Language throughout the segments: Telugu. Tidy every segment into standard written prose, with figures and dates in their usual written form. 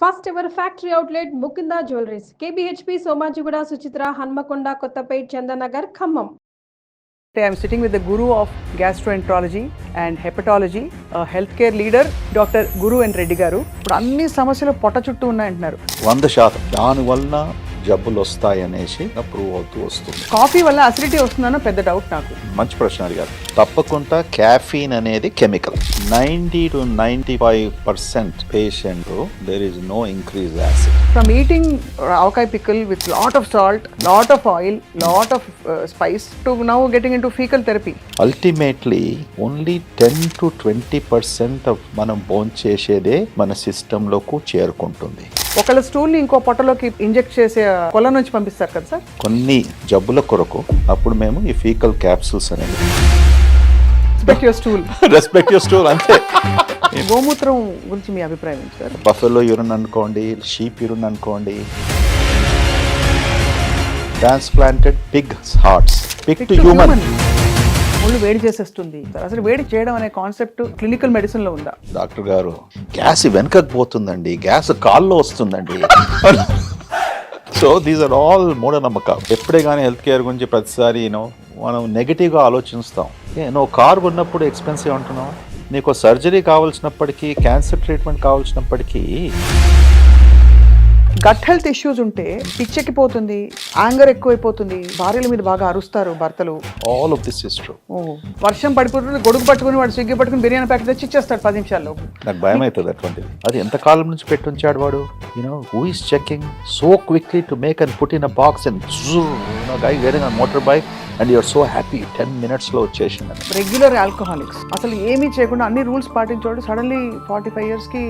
First ever factory outlet Mukinda Jewelries, KBHP, Somajiguda, Suchitra, Hanmakonda, Kottapet, Chandanagar, Khammam. Today I am sitting with the guru of gastroenterology and hepatology, a healthcare leader, Dr. Guru and Reddy garu. ఇప్పుడు అన్ని సమస్యలు పొట్ట చుట్టూ ఉన్నాయంటున్నారు. 100% దానివల్ల జబ్బులు వస్తాయనేసి ప్రూవ్ అవుతూ వస్తుంది. కాఫీ వల్ల అసిడిటీ వస్తుందన్న పెద్ద డౌట్ నాకు. మంచి ప్రశ్న అడిగారు. తప్పకుండా క్యాఫీన్ అనేది chemical. 90 to 95% patient there is no increase acid. From eating avocado pickle with lot of salt, lot of oil, lot of spice to now getting into fecal therapy. Ultimately only 10 to 20% of మనం బోన్ చేసేదే మన సిస్టంలోకి చేరుకుంటుంది. ఒకళ్ళ స్టూల్ని ఇంకో పొట్టలోకి ఇంజెక్ట్ చేసే కొల నుంచి పంపిస్తారు కదా సార్. కొన్ని జబ్బుల కొరకు అప్పుడు మేము ఈ ఫీకల్ క్యాప్సూల్స్ అనేది రెస్పెక్ట్ యువర్ స్టూల్ అంతే. గోమూత్రం గురించి మీ అభిప్రాయం ఏంటి సార్? బఫెలో యూరిన్ అనుకోండి, షీప్ యూరిన్ అనుకోండి, transplanted Pig hearts, Pig to human. ఒళ్ళు వేడి చేసేస్తుంది. అసలు వేడి చేయడం అనే కాన్సెప్ట్ క్లినికల్ మెడిసిన్ లో ఉందా? డాక్టర్ గారు గ్యాస్ వెనకకు పోతుందండి, గ్యాస్ కాల్లో వస్తుందండి. సో దీస్ ఆర్ ఆల్ మూఢనమ్మకాలు. ఎప్పుడే కానీ హెల్త్ కేర్ గురించి ప్రతిసారి మనం నెగిటివ్గా ఆలోచిస్తాం. నువ్వు కార్ ఉన్నప్పుడు ఎక్స్పెన్సివ్ అంటున్నావు, నీకు సర్జరీ కావాల్సినప్పటికీ, క్యాన్సర్ ట్రీట్మెంట్ కావాల్సినప్పటికీ, గట్ హెల్త్ ఇష్యూస్ ఉంటే పిచ్చెక్కిపోతుంది, యాంగర్ ఎక్కువైపోతుంది, భార్యల మీద బాగా అరుస్తారు భర్తలు. All of this is true. వర్షం పడిపోతుంది, గొడుగు పట్టుకుని వాడు స్విగ్గీ పట్టుకుని బిర్యానీ ప్యాకెట్ తెచ్చి ఇచ్చేస్తాడు 10 నిమిషాల్లో. నాకు భయం అవుతుంది అటువంటిది. అది ఎంత కాలం నుంచి పెట్టుంచాడు వాడు. Who is checking so quickly to make and put in a box and guy wearing on motor bike and you're so happy 10 minutes లో వచ్చేసింది. రెగ్యులర్ ఆల్కహాలిక్స్ అసలు ఏమీ చేయకుండా అన్ని రూల్స్ పాటించాడు. సడన్లీ 45 years కి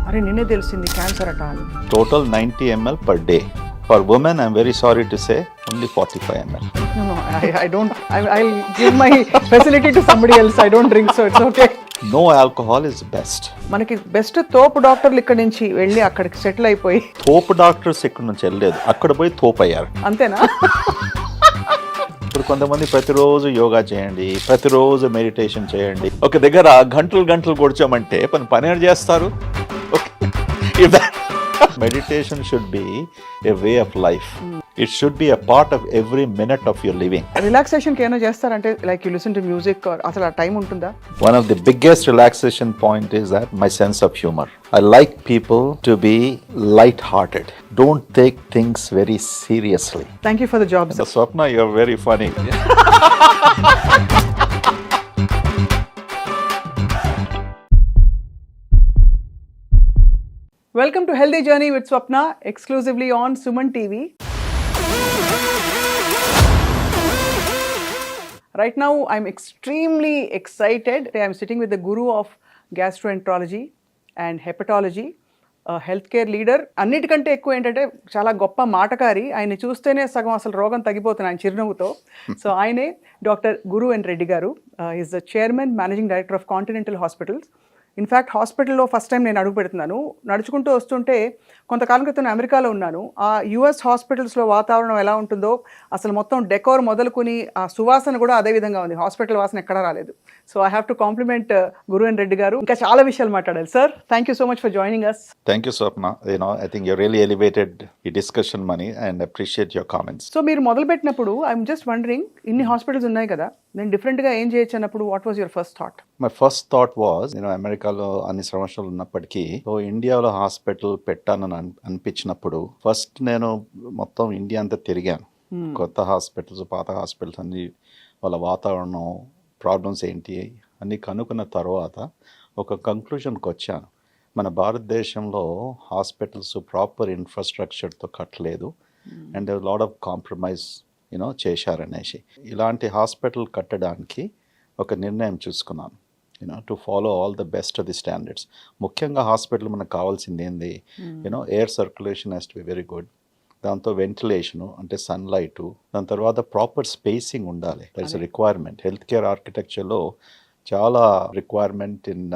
అరే నిన్నే తెలిసింది క్యాన్సర్ అట అని. Total 90 ml per day. For women, I'm very sorry to say, only 45 ml. No, I don't. I'll give my facility to somebody else. I don't drink, so it's okay. No alcohol is best. మనకి బెస్ట్ తోపు డాక్టర్లు ఇక్కడ నుంచి వెళ్ళి అక్కడికి సెటిల్ అయిపోయి. తోపు డాక్టర్స్ ఇక్కడ నుంచి వెళ్ళలేదు, అక్కడ పోయి తోపు అయ్యారు. అంతేనా? ఇప్పుడు కొంతమంది ప్రతిరోజు యోగా చేయండి, ప్రతిరోజు మెడిటేషన్ చేయండి, ఒక దగ్గర గంటలు కూర్చోమంటే పని చేస్తారు. Meditation should be a way of life. It should be a part of every minute of your living. Relaxation కి ఏమైనా చేస్తారంటే like you listen to music or అసలు ఆ టైం ఉంటుందా? One of the biggest relaxation point is that my sense of humor. I like people to be light-hearted. Don't take things very seriously. Thank you for the job. Swapna, you're very funny. Welcome to Healthy Journey with Swapna, exclusively on SumanTV. Right now, I'm extremely excited. I'm sitting with the guru of gastroenterology and hepatology, a healthcare leader. అన్నిటికంటే ఎక్కువ ఏంటంటే చాలా గొప్ప మాటకారి. ఆయన చూస్తేనే సగం అసలు రోగం తగ్గిపోతుంది ఆయన చిరునవ్వుతో. సో ఆయనే డాక్టర్ గురు అండ్ రెడ్డి గారు. Is the chairman, managing director of continental hospitals. In fact హాస్పిటల్లో ఫస్ట్ టైం నేను అడుగు పెడుతున్నాను. నడుచుకుంటూ వస్తుంటే కొంతకాలం క్రితం అమెరికాలో ఉన్నాను. ఆ యుఎస్ హాస్పిటల్స్లో వాతావరణం ఎలా ఉంటుందో అసలు మొత్తం డెకోర్ మొదలుకొని ఆ సువాసన కూడా అదే విధంగా ఉంది. హాస్పిటల్ వాసన ఎక్కడా రాలేదు. So I have to compliment Guru and Reddy గారు. ఇంకా చాలా విషయాలు మాట్లాడాలి sir. Thank you so much for joining us. Thank you, Swapna. I think you really elevated the discussion money and appreciate your comments. So మీరు మొదలుపెట్టినప్పుడు ఐఎమ్ జస్ట్ వండరింగ్, ఇన్ని హాస్పిటల్స్ ఉన్నాయి కదా, నేను డిఫరెంట్గా ఏం చేయొచ్చు అన్నప్పుడు what was your first thought? My first thought was, అమెరికాలో అన్ని సంవత్సరాలు ఉన్నప్పటికీ ఇండియాలో హాస్పిటల్ పెట్టానని అనిపించినప్పుడు ఫస్ట్ నేను మొత్తం ఇండియా అంతా తిరిగాను. కొత్త హాస్పిటల్స్, పాత హాస్పిటల్స్ అన్ని, వాళ్ళ వాతావరణం, ప్రాబ్లమ్స్ ఏంటి అన్ని కనుక్కున్న తర్వాత ఒక కంక్లూషన్కి వచ్చాను. మన భారతదేశంలో హాస్పిటల్స్ ప్రాపర్ ఇన్ఫ్రాస్ట్రక్చర్తో కట్టలేదు అండ్ లాట్ ఆఫ్ కాంప్రమైజ్ చేశారనేసి. ఇలాంటి హాస్పిటల్ కట్టడానికి ఒక నిర్ణయం చూసుకున్నాను, to follow all the best of the standards. ముఖ్యంగా హాస్పిటల్ మనకు కావాల్సింది ఏంది, air circulation has to be very good, దాంతో వెంటిలేషను అంటే సన్లైటు, దాని తర్వాత ప్రాపర్ స్పేసింగ్ ఉండాలి. That is requirement. Health care ఆర్కిటెక్చర్లో చాలా requirement in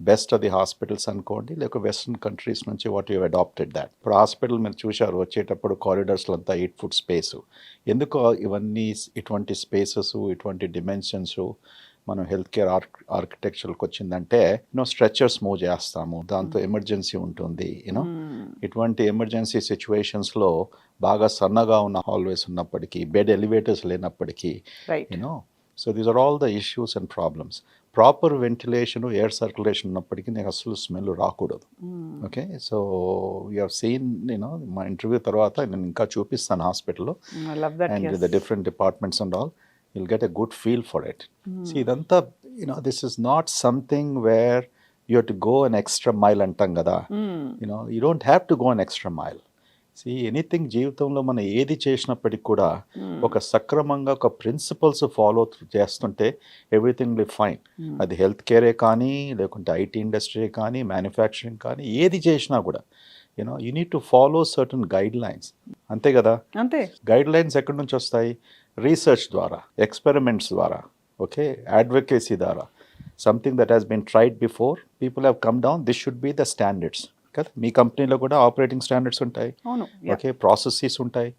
best of the hospitals అనుకోండి, లేక వెస్ట్రన్ కంట్రీస్ నుంచి వాట్ యూ అడాప్టెడ్ దాట్. ఇప్పుడు హాస్పిటల్ మీరు చూశారు వచ్చేటప్పుడు కారిడార్స్లో అంతా 8 foot స్పేసు. ఎందుకో ఇవన్నీ ఇటువంటి స్పేసెస్, ఇటువంటి డిమెన్షన్స్ మనం హెల్త్ కేర్ ఆర్కిటెక్చర్కి వచ్చిందంటే స్ట్రెచర్స్ మూవ్ చేస్తాము, దాంతో ఎమర్జెన్సీ ఉంటుంది. ఇటువంటి ఎమర్జెన్సీ సిచ్యువేషన్స్లో బాగా సన్నగా ఉన్న హాల్వేస్ ఉన్నప్పటికీ, బెడ్ ఎలివేటర్స్ లేనప్పటికీ, so these are all the issues and problems. Proper ventilation, air circulation ఉన్నప్పటికీ నీకు అసలు స్మెల్ రాకూడదు. Okay, so you have seen మా ఇంటర్వ్యూ తర్వాత నేను ఇంకా చూపిస్తాను హాస్పిటల్లో and the different departments and all. you'll get a good feel for it. See, idantha, this is not something where you have to go an extra mile antam kada. You don't have to go an extra mile. See, anything జీవితంలో మనం ఏది చేసినప్పటికి కూడా ఒక సక్రమంగా ఒక ప్రిన్సిపల్స్ ఫాలో చేస్తుంటే ఎవ్రీథింగ్ విల్ ఫైన్. అది హెల్త్ కేరే కానీ, లేకుంటే ఐటీ ఇండస్ట్రీ కానీ, మ్యానుఫ్యాక్చరింగ్ కానీ, ఏది చేసినా కూడా you need to follow certain guidelines. అంతే కదా? అంతే. గైడ్ లైన్స్ ఎక్కడి నుంచి వస్తాయి? రీసెర్చ్ ద్వారా, ఎక్స్పెరిమెంట్స్ ద్వారా, ఓకే, అడ్వకేసీ ద్వారా, something that has been tried before, people have come down, this should be the standards కదా. మీ కంపెనీలో కూడా ఆపరేటింగ్ స్టాండర్డ్స్ ఉంటాయి, ఓకే, ప్రాసెసెస్ ఉంటాయి.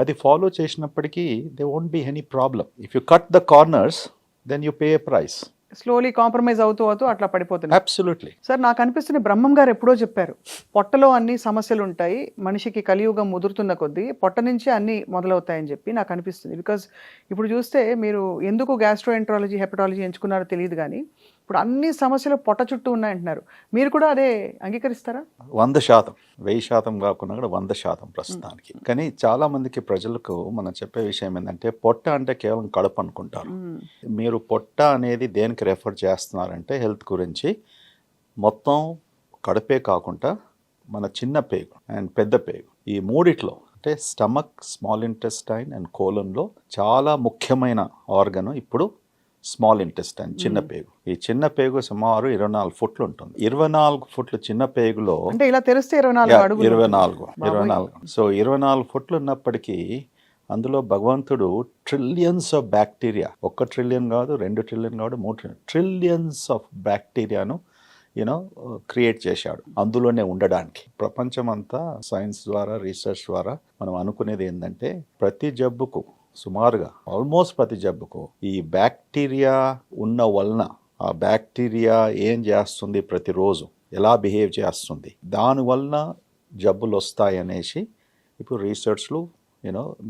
అది ఫాలో చేసినప్పటికీ they won't be any problem. If you cut the corners then you pay a price. Slowly compromise అవుతూ అట్లా పడిపోతుంది. అబ్సల్యూట్లీ. సార్, నాకు అనిపిస్తుంది బ్రహ్మం గారు ఎప్పుడో చెప్పారు, పొట్టలో అన్ని సమస్యలు ఉంటాయి, మనిషికి కలియుగం ముదురుతున్న కొద్దీ పొట్ట నుంచి అన్ని మొదలవుతాయని చెప్పి నాకు అనిపిస్తుంది. బికాజ్ ఇప్పుడు చూస్తే మీరు ఎందుకు గ్యాస్ట్రోఎంట్రాలజీ, హెపటాలజీ ఎంచుకున్నారో తెలియదు, కానీ ఇప్పుడు అన్ని సమస్యలు పొట్ట చుట్టూ ఉన్నాయంటున్నారు. మీరు కూడా అదే అంగీకరిస్తారా? 100%, 1000% కాకుండా కూడా 100% ప్రస్తుతానికి. కానీ చాలా మందికి ప్రజలకు మనం చెప్పే విషయం ఏంటంటే, పొట్ట అంటే కేవలం కడుపు అనుకుంటారు. మీరు పొట్ట అనేది దేనికి రెఫర్ చేస్తున్నారంటే హెల్త్ గురించి, మొత్తం కడుపే కాకుండా మన చిన్న పేగు అండ్ పెద్ద పేగు, ఈ మూడిట్లో అంటే స్టమక్, స్మాల్ ఇంటెస్టైన్ అండ్ కోలన్లో చాలా ముఖ్యమైన ఆర్గన్ ఇప్పుడు స్మాల్ ఇంటెస్టైన్, చిన్న పేగు. ఈ చిన్న పేగు సుమారు 24 ఫుట్లు ఉంటుంది. 24 ఫుట్లు చిన్న పేగులో అంటే ఇలా తెరిస్తే 24. సో 24 ఫుట్లు ఉన్నప్పటికీ అందులో భగవంతుడు ట్రిలియన్స్ ఆఫ్ బ్యాక్టీరియా, 1 ట్రిలియన్ కాదు, 2 ట్రిలియన్ కాదు, 3 ట్రిలియన్స్ ఆఫ్ బ్యాక్టీరియాను క్రియేట్ చేశాడు అందులోనే ఉండడానికి. ప్రపంచమంతా సైన్స్ ద్వారా, రీసెర్చ్ ద్వారా మనం అనుకునేది ఏంటంటే, ప్రతి జబ్బుకు సుమారుగా ఆల్మోస్ట్ ప్రతి జబ్బుకు ఈ బ్యాక్టీరియా ఉన్న వలన, ఆ బ్యాక్టీరియా ఏం చేస్తుంది, ప్రతిరోజు ఎలా బిహేవ్ చేస్తుంది, దానివలన జబ్బులు వస్తాయనేసి ఇప్పుడు రీసెర్చ్లు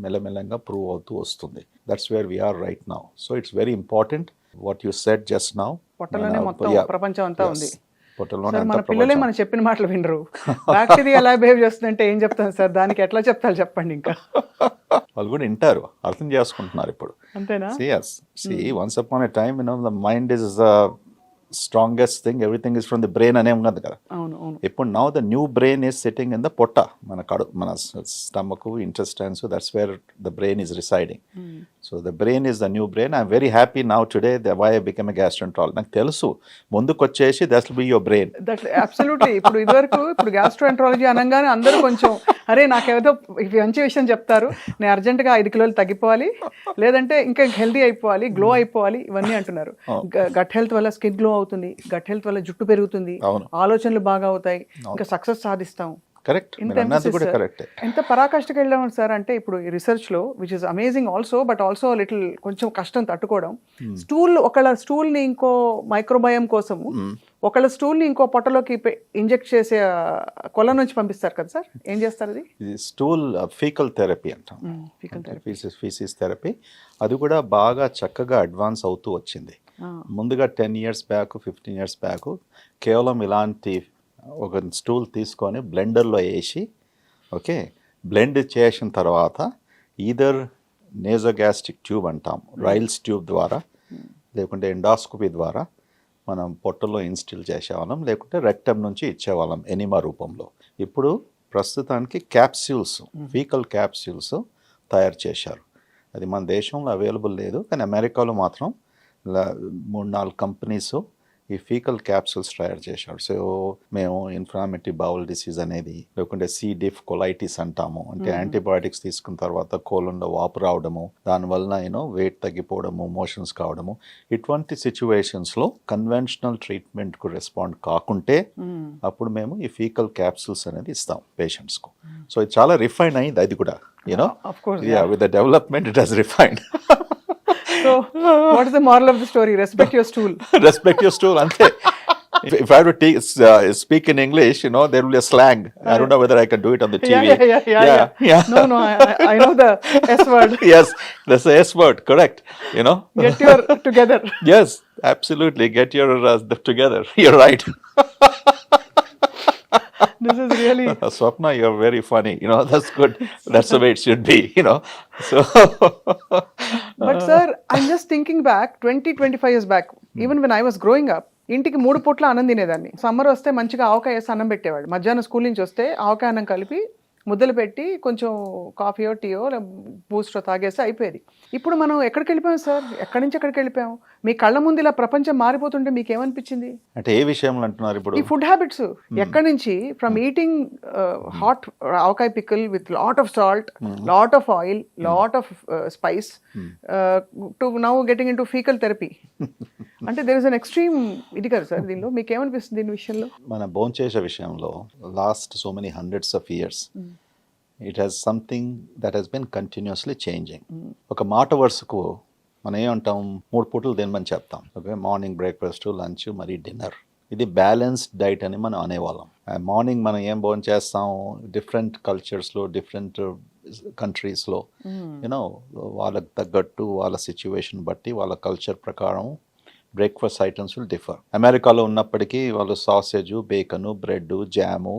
మెల్లమెల్లంగా ప్రూవ్ అవుతూ వస్తుంది. That's where we're right now. So it's very important what you said just now. పొట్టలోనే మొత్తం ప్రపంచం అంతా ఉంది. మన పిల్లలే మనం చెప్పిన మాటలు వినరు. బ్యాక్టీరియా ఎలా బిహేవ్ చేస్తుందంటే ఏం చెప్తాను సార్, దానికి ఎట్లా చెప్తారు చెప్పండి. ఇంకా వాళ్ళు కూడా వింటారు, అర్థం చేసుకుంటున్నారు ఇప్పుడు. అంతేనా? Once upon a time the mind is strongest thing, everything is from the brain అనే ఉన్నది కదా. ఇప్పుడు now the new brain is sitting in the పొట్ట, మన stomach, intestines, that's where the brain is residing. So the brain is the new brain. I'm very happy now today why I become a gastroenterologist. నాకు తెలుసు ముందుకు వచ్చేసి that will be your brain. Absolutely. ఇప్పుడు గ్యాస్ట్రోఎంట్రాలజీ అనగానే అందరూ కొంచెం అరే నాకేదో మంచి విషయం చెప్తారు, నేను అర్జెంటుగా 5 కిలోలు తగ్గిపోవాలి, లేదంటే ఇంకా హెల్దీ అయిపోవాలి, గ్లో అయిపోవాలి, ఇవన్నీ అంటున్నారు. గట్ హెల్త్ వల్ల స్కిన్ గ్లో అవుతుంది, గట్ హెల్త్ వల్ల జుట్టు పెరుగుతుంది, ఆలోచనలు బాగా అవుతాయి, ఇంకా సక్సెస్ సాధిస్తాం. కరెక్ట్. ఎంత పరాకాష్ఠకి వెళ్ళాము సార్ అంటే ఇప్పుడు ఈ రీసెర్చ్ లో, which is amazing also, but also little కొంచెం కష్టం తట్టుకోవడం. ఒకళ్ళ స్టూల్ ని ఇంకో మైక్రోబయం కోసము, ఒకళ్ళ స్టూల్ ని ఇంకో పొట్టలోకి ఇంజెక్ట్ చేసే కొల నుంచి పంపిస్తారు కదా సార్, ఏం చేస్తారు? అది స్టూల్ ఫీకల్ థెరపీ అంటాం. Faeces therapy. అది కూడా బాగా చక్కగా అడ్వాన్స్ అవుతూ వచ్చింది. ముందుగా 10 years బ్యాక్, 15 years బ్యాక్ కేవలం ఇలాంటి ఒక స్టూల్ తీసుకొని బ్లెండర్లో వేసి, ఓకే, బ్లెండ్ చేసిన తర్వాత ఈదర్ నేజోగ్యాస్ట్రిక్ ట్యూబ్ అంటాం, రైల్స్ ట్యూబ్ ద్వారా, లేకుంటే ఎండాస్కోపీ ద్వారా మనం పొట్టలో ఇన్స్టిల్ చేసేవాళ్ళం, లేకుంటే రెక్టమ్ నుంచి ఇచ్చేవాళ్ళం ఎనిమా రూపంలో. ఇప్పుడు ప్రస్తుతానికి క్యాప్స్యూల్స్, ఫీకల్ క్యాప్స్యూల్స్ తయారు చేశారు. అది మన దేశంలో అవైలబుల్ లేదు, కానీ అమెరికాలో మాత్రం 3-4 కంపెనీస్ ఈ ఫీకల్ క్యాప్సూల్స్ తయారు చేశాడు. సో మేము ఇన్ఫ్లామేటరీ బౌల్ డిసీజ్ అనేది, లేకుంటే సి డిఫ్ కొలైటిస్ అంటాము, అంటే యాంటీబయాటిక్స్ తీసుకున్న తర్వాత కోలంలో వాపు రావడము, దానివల్ల వెయిట్ తగ్గిపోవడము, మోషన్స్ కావడము, ఇటువంటి సిచ్యువేషన్స్లో కన్వెన్షనల్ ట్రీట్మెంట్కు రెస్పాండ్ కాకుంటే అప్పుడు మేము ఈ ఫీకల్ క్యాప్సూల్స్ అనేది ఇస్తాం పేషెంట్స్కు. సో ఇది చాలా రిఫైన్ అయింది. అది కూడా with the development it has refined. So, what is the moral of the story? Respect your stool. Respect your stool. Ante. If I were to speak in English, there will be a slang. I don't know whether I can do it on the TV. Yeah. No, I know the S word. Yes, that's the S word, correct. Get your together. Yes, absolutely. Get your together. You're right. This is really. Swapna, you're very funny. That's good. That's the way it should be, So. But sir, I'm just thinking back, 25 years back, even when I was growing up, ఇంటికి 3 పూట్ల అన్నం తినేదాన్ని. సమ్మర్ వస్తే మంచిగా ఆవకాయ వేసి అన్నం పెట్టేవాడు. మధ్యాహ్నం స్కూల్ నుంచి వస్తే ఆవకాయ అన్నం కలిపి ముద్దలు పెట్టి కొంచెం కాఫీయో టీయో బూస్టో తాగేస్తే అయిపోయేది. ఇప్పుడు మనం ఎక్కడికి వెళ్ళిపోయాం సార్? ఎక్కడి నుంచి ఎక్కడికి వెళ్ళిపోయాం? మీ కళ్ళ ముందు ఇలా ప్రపంచం మారిపోతుంటే మీకు ఏమనిపించింది? అంటే ఏ విషయంలో అంటున్నారు ఇప్పుడు? ఈ ఫుడ్ హ్యాబిట్స్ ఎక్కడి నుంచి, from eating hot avakaya pickle with lot of salt, lot of oil, lot of spice to now getting in to faecal therapy. అంటే దేర్ ఇస్ అన్ ఎక్స్ట్రీమ్ ఇది కదా సార్ దీనిలో. మీకు ఏమనిపిస్తుంది దీని విషయంలో? మన భోంచేసే విషయంలో last so many hundreds of years it has something that has been continuously changing. ఒక మాట వరుసకు మనం ఏమంటాం, 3 పూటలు తినమని చెప్తాం. ఓకే, మార్నింగ్ బ్రేక్ఫాస్ట్, లంచ్, మరి డిన్నర్. ఇది బ్యాలెన్స్డ్ డైట్ అని మనం అనేవాళ్ళం. మార్నింగ్ మనం ఏం భోజనం చేస్తాం, డిఫరెంట్ కల్చర్స్లో, డిఫరెంట్ కంట్రీస్లో వాళ్ళకి తగ్గట్టు, వాళ్ళ సిచ్యువేషన్ బట్టి, వాళ్ళ కల్చర్ ప్రకారం బ్రేక్ఫాస్ట్ ఐటమ్స్ విల్ డిఫర్. అమెరికాలో ఉన్నప్పటికీ వాళ్ళు sausage, bacon, bread, jam,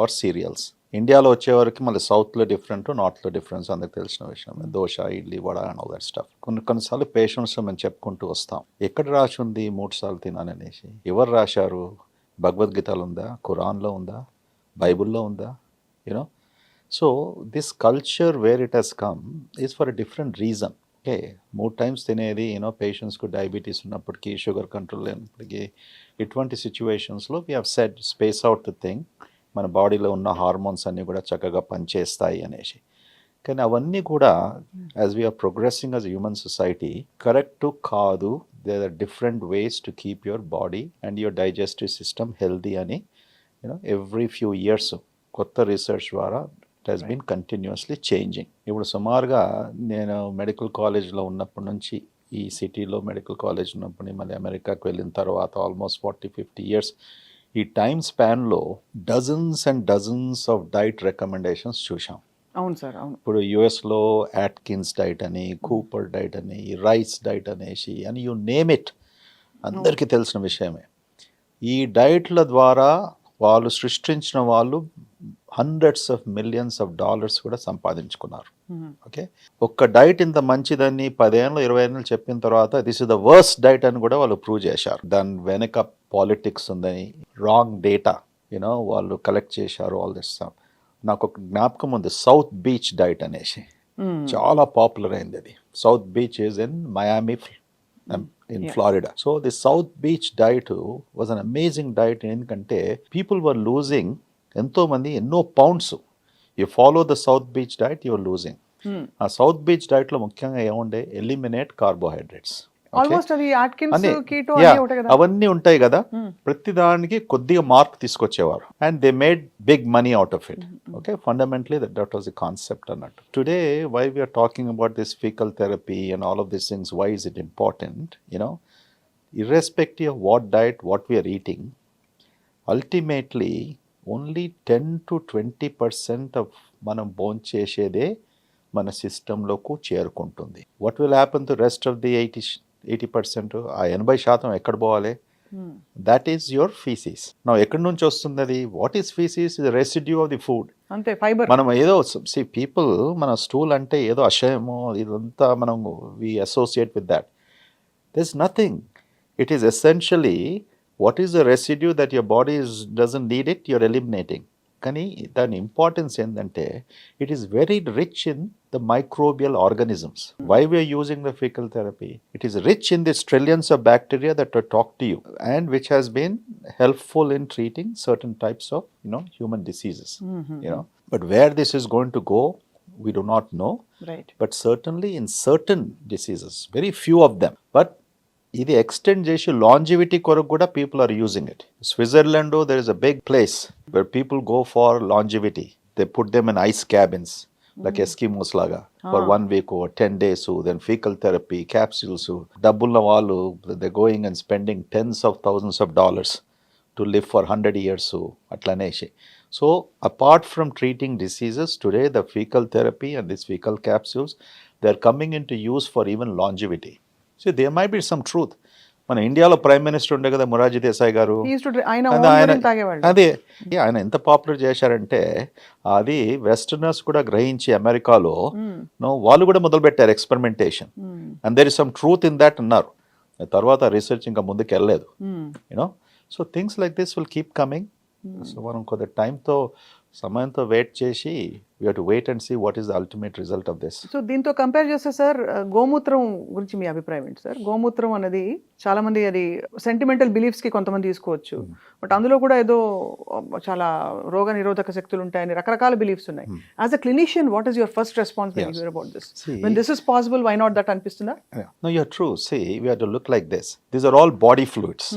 or cereals. ఇండియాలో వచ్చేవరకు మళ్ళీ సౌత్లో డిఫరెంట్, నార్త్లో డిఫరెన్స్ అందరికి తెలిసిన విషయం. Dosa, idli, vada and all that stuff. కొన్నిసార్లు పేషెంట్స్ మేము చెప్పుకుంటూ వస్తాం, ఎక్కడ రాసి ఉంది 3 సార్లు తినాలనేసి. ఎవరు రాశారు? భగవద్గీతలో ఉందా? ఖురాన్లో ఉందా? బైబుల్లో ఉందా? So this culture where it has come is for a different reason. Okay, 3 times తినేది పేషెంట్స్కు డయాబెటీస్ ఉన్నప్పటికీ, షుగర్ కంట్రోల్ లేనప్పటికీ, ఇటువంటి సిచ్యువేషన్స్లో we have set space out the thing. మన బాడీలో ఉన్న హార్మోన్స్ అన్నీ కూడా చక్కగా పనిచేస్తాయి అనేసి. కానీ అవన్నీ కూడా as we're progressing as human society correct కాదు. There are different ways to keep your body and your digestive system healthy అని ఎవ్రీ ఫ్యూ ఇయర్స్ కొత్త రీసెర్చ్ ద్వారా it has been continuously changing. ఇప్పుడు సుమారుగా నేను మెడికల్ కాలేజ్లో ఉన్నప్పటి నుంచి, ఈ సిటీలో మెడికల్ కాలేజ్ ఉన్నప్పటి మళ్ళీ అమెరికాకు వెళ్ళిన తర్వాత ఆల్మోస్ట్ 40-50 ఇయర్స్, ఈ టైమ్ స్పాన్లో dozens and dozens of diet recommendations చూసాం. అవును సార్, అవును. ఇప్పుడు యుఎస్లో యాట్కిన్స్ డైట్ అని, కూపర్ డైట్ అని, రైస్ డైట్ అనేసి అని, యూ నేమ్ ఇట్, అందరికీ తెలిసిన విషయమే. ఈ డైట్ల ద్వారా వాళ్ళు సృష్టించిన వాళ్ళు hundreds of millions of dollars కూడా సంపాదించుకున్నారు. ఓకే, ఒక్క డైట్ ఇంత మంచిదని 10 ఏళ్ళు 20 ఏళ్ళు చెప్పిన తర్వాత this is the worst diet అని కూడా వాళ్ళు ప్రూవ్ చేశారు. దాని వెనక పాలిటిక్స్ ఉందని, రాంగ్ డేటా వాళ్ళు కలెక్ట్ చేశారు, ఆల్ దిస్ స్టఫ్. నాకు ఒక జ్ఞాపకం ఉంది, సౌత్ బీచ్ డైట్ అనేసి చాలా పాపులర్ అయింది. అది south beach is in Miami in Florida. So the South Beach diet was an amazing diet ఎందుకంటే people were losing ఎంతో మంది ఎన్నో pounds. You follow the South Beach diet, you're losing. ఆ సౌత్ బీచ్ డైట్లో ముఖ్యంగా ఏముండే, ఎలిమినేట్ కార్బోహైడ్రేట్స్. అవన్నీ ఉంటాయి కదా, ప్రతి దానికి కొద్దిగా మార్క్ తీసుకొచ్చేవారు. And they made big money out of it. Okay, fundamentally that was the concept అన్నట్టు. Today why we're talking about this fecal therapy and all of these things, why is it important? irrespective of what diet, what we are eating, ultimately only 10-20% of మనం భోంచేసేదే మన సిస్టంలోకి చేరుకుంటుంది. What will happen to rest of the 80%? ఆ 80% ఎక్కడ పోవాలి? That is your faeces. నా ఎక్కడి నుంచి వస్తుంది అది? What is faeces? Is residue of the food. అంతే, ఫైబర్. మనం ఏదో పీపుల్ మన స్టూల్ అంటే ఏదో అసహ్యమో ఇదంతా మనం we associate with that. There is nothing. It is essentially what is the residue that your body doesn't need it, you're eliminating. Kani the importance endante, it is very rich in the microbial organisms. Why we are using the fecal therapy? It is rich in these trillions of bacteria that talk to you and which has been helpful in treating certain types of human diseases. But where this is going to go, we do not know. Right. But certainly in certain diseases, very few of them. But ఇది ఎక్స్టెండ్ చేసి లాంజివిటీ కొరకు కూడా people are using it. Switzerland there is a big place where people go for longevity. They put them in ice cabins like Eskimos లాగా for 1 week or 10 days, then fecal therapy, capsules. డబ్బున్న వాళ్ళు they going and spending tens of thousands of dollars to live for 100 years. అట్లనేసి. So apart from treating diseases, today the fecal therapy and these fecal capsules, they are coming into use for even longevity. So there might be some truth. మన ఇండియాలో ప్రైమ్ మినిస్టర్ ఉండే కదా మొరార్జీ దేశాయ్ గారు, అదే ఆయన ఎంత పాపులర్ చేశారంటే అది వెస్టర్నర్స్ కూడా గ్రహించి అమెరికాలో వాళ్ళు కూడా మొదలు పెట్టారు experimentation, and there is some truth in that అన్నారు. తర్వాత రీసెర్చ్ ఇంకా ముందుకు వెళ్ళలేదు. You know, so things like this will keep coming. So మనం కొద్ది టైంతో సమయంతో వెయిట్ చేసి we have to wait and see what is the ultimate result of this. So దీంతో కంపేర్ చేస్తే సార్, గోమూత్రం గురించి మీ అభిప్రాయం ఏంటి సార్? గోమూత్రం అనేది చాలా మంది అది సెంటిమెంటల్ బిలీఫ్స్ కి కొంతమంది తీసుకోవచ్చు, బట్ అందులో కూడా ఏదో చాలా రోగ నిరోధక శక్తులు ఉంటాయని రకరకాల బిలీఫ్స్ ఉన్నాయి. As a clinician, what is your first response when you hear about this? When this is possible, why not that అనిపిస్తుందా? No, you're true. See, we have to look like this. These are all body fluids.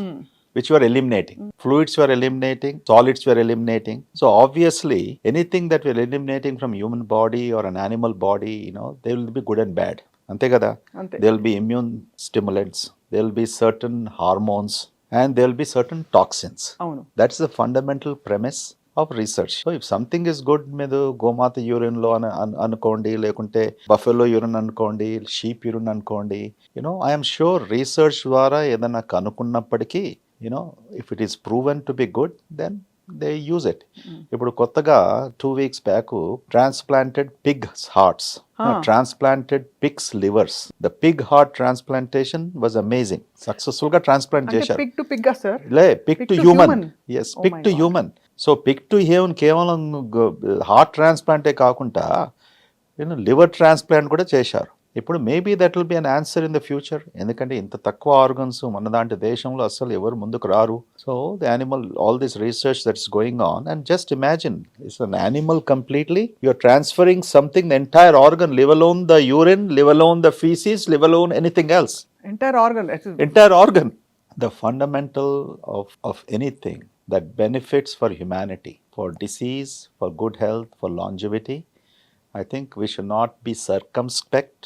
Which you are eliminating. Fluids you are eliminating, solids you are eliminating. So obviously, anything that we are eliminating from human body or an animal body, you know, they will be good and bad. Ante kada? There will be immune stimulants, there will be certain hormones, and there will be certain toxins. That's the fundamental premise of research. So if something is good, medu gomata urine lo anukondi, lekunte buffalo urine anukondi, sheep urine anukondi, you know, I am sure research dwara edana kanukunnappadiki, you know, if it is proven to be good, then they use it. ఇప్పుడు కొత్తగా 2 weeks back transplanted pigs hearts, transplanted pigs livers. The pig heart transplantation was amazing. Successful గా transplant చేశారు. pig to pig sir? లే, pig to human. Yes, pig to human. So pig to human కేవలం హార్ట్ ట్రాన్స్ప్లాంటే కాకుండా లివర్ ట్రాన్స్ప్లాంట్ కూడా చేశారు. ఇప్పుడు maybe that will be an answer in the future. ఎందుకంటే ఇంత తక్కువ ఆర్గన్స్ మన దాంటి దేశంలో అసలు ఎవరు ముందుకు రారు. So the animal, all this research that's going on, and just imagine it's an animal completely. You are transferring something, the entire organ, leave alone the urine, leave alone the feces, leave alone anything else. Entire organ. The fundamental of anything that benefits for humanity, for disease, for good health, for longevity, I think we should not be circumspect.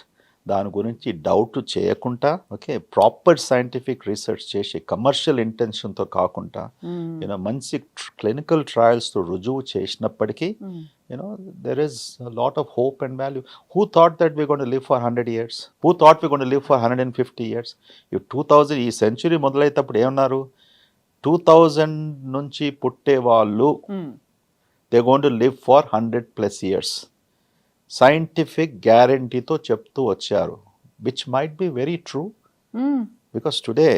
దాని గురించి డౌట్ చేయకుండా, ఓకే, ప్రాపర్ సైంటిఫిక్ రీసెర్చ్ చేసి కమర్షియల్ ఇంటెన్షన్తో కాకుండా, యూనో, మంచి క్లినికల్ ట్రయల్స్తో రుజువు చేసినప్పటికీ, you know, there is lot of hope and value. Who thought that we gonna live for 100 years? Who thought we gonna live for 150 years? ఈ 2000 ఈ సెంచురీ మొదలైనప్పుడు ఏమన్నారు? 2000 నుంచి పుట్టే వాళ్ళు they gonna live for 100+ years. Scientific గ్యారంటీతో చెప్తూ వచ్చారు, which might be very true. Because today,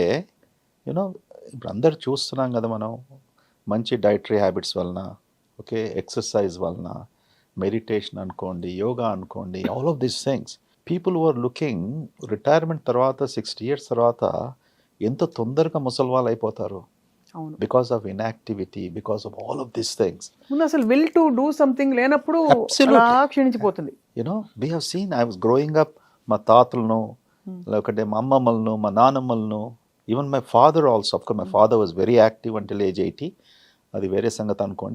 you know, ఇప్పుడు అందరు చూస్తున్నాం కదా మనం, మంచి డైటరీ హ్యాబిట్స్ వలన, ఓకే, ఎక్సర్సైజ్ వలన, మెడిటేషన్ అనుకోండి, యోగా అనుకోండి, all of these things, people were looking retirement తర్వాత 60 years తర్వాత ఎంత తొందరగా ముసలి వాళ్ళు అయిపోతారు. Because of inactivity, because of all of these things. అసలు will to do something లేనప్పుడు అలా క్షీణించిపోతుంది. You know, we have seen, I was growing up, మా తాతలను, లేకపోతే మా అమ్మమ్మలను, మా నానమ్మలను, even my father also. Of course, my father was very active until age 80. అది వేరే సంగతి అనుకోండి.